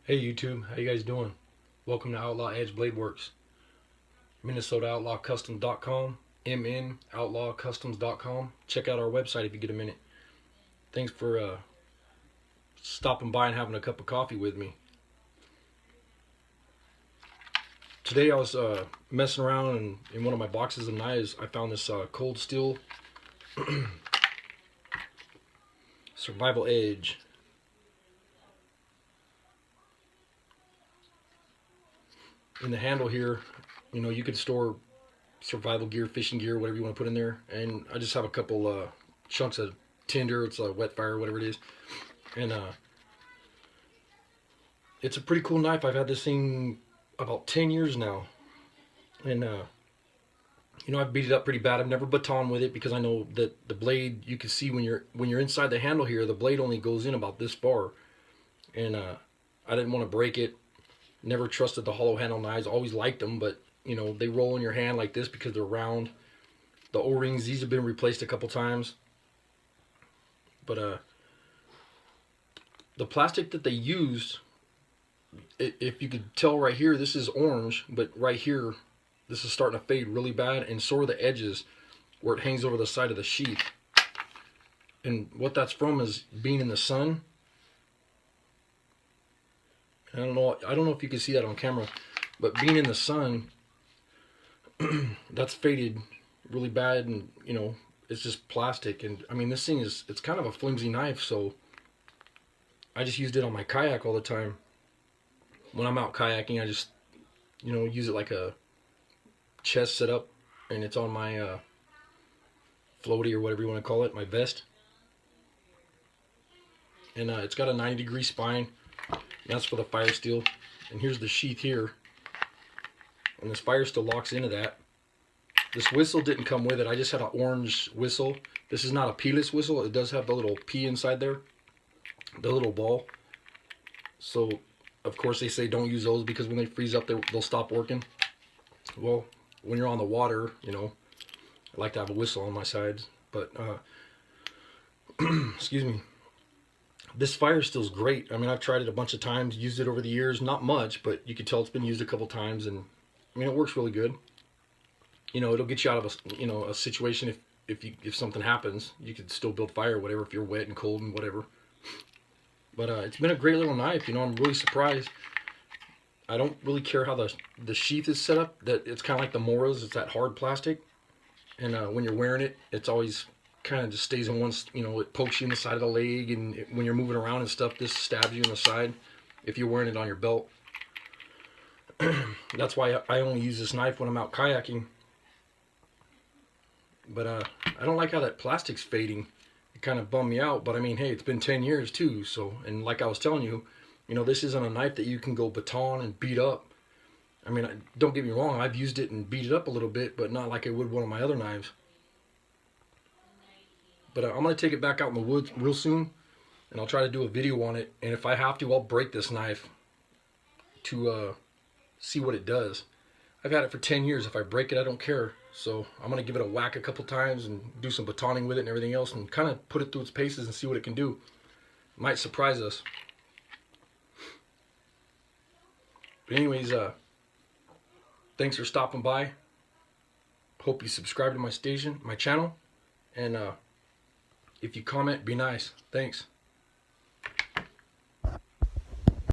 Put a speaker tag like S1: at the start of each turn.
S1: Hey YouTube, how you guys doing? Welcome to Outlaw Edge Blade Works. MinnesotaOutlawCustoms.com, MNOutlawCustoms.com. Check out our website if you get a minute. Thanks for stopping by and having a cup of coffee with me. Today I was messing around and in one of my boxes of knives I found this cold steel survival edge. In the handle here, you could store survival gear, fishing gear, whatever you want to put in there. And I just have a couple chunks of tinder. It's a wet fire, whatever it is. And it's a pretty cool knife. I've had this thing about 10 years now. And I've beat it up pretty bad. I've never baton with it because I know that the blade, you can see when you're inside the handle here, the blade only goes in about this far. And I didn't want to break it. Never trusted the hollow handle knives. Always liked them, but they roll in your hand like this because they're round. The O-rings, these have been replaced a couple times. But the plastic that they used, if you could tell right here, this is orange, but right here, this is starting to fade really bad, and so are the edges where it hangs over the side of the sheath. And what that's from is being in the sun. I don't know if you can see that on camera, but being in the sun, that's faded really bad, and it's just plastic. And I mean, this thing it's kind of a flimsy knife, so I just used it on my kayak all the time. When I'm out kayaking, I just use it like a chest setup, and it's on my floaty or whatever you want to call it, my vest. And it's got a 90-degree spine. That's for the fire steel. And here's the sheath here. And this fire steel locks into that. This whistle didn't come with it. I just had an orange whistle. This is not a P-less whistle. It does have the little P inside there. The little ball. So, of course, they say don't use those because when they freeze up, they'll stop working. Well, when you're on the water, I like to have a whistle on my sides. But, excuse me. This fire steel's great. I mean, I've tried it a bunch of times, used it over the years. Not much, but you can tell it's been used a couple times, and I mean, it works really good. It'll get you out of a situation if something happens. You could still build fire, whatever, if you're wet and cold and whatever. But it's been a great little knife. I'm really surprised. I don't really care how the sheath is set up. That it's kind of like the Moras. It's that hard plastic, and when you're wearing it, it's always kind of just stays in one, it pokes you in the side of the leg, and when you're moving around and stuff, this stabs you in the side if you're wearing it on your belt. That's why I only use this knife when I'm out kayaking. But I don't like how that plastic's fading. It kind of bummed me out, but I mean, hey, it's been 10 years too, so, and like I was telling you, this isn't a knife that you can go baton and beat up. I mean, don't get me wrong, I've used it and beat it up a little bit, but not like I would one of my other knives. But I'm going to take it back out in the woods real soon, and I'll try to do a video on it. And if I have to, I'll break this knife to see what it does. I've had it for 10 years. If I break it, I don't care. So I'm going to give it a whack a couple times and do some batoning with it and everything else, and kind of put it through its paces and see what it can do. It might surprise us. But anyways, thanks for stopping by. Hope you subscribe to my channel, and if you comment, be nice. Thanks.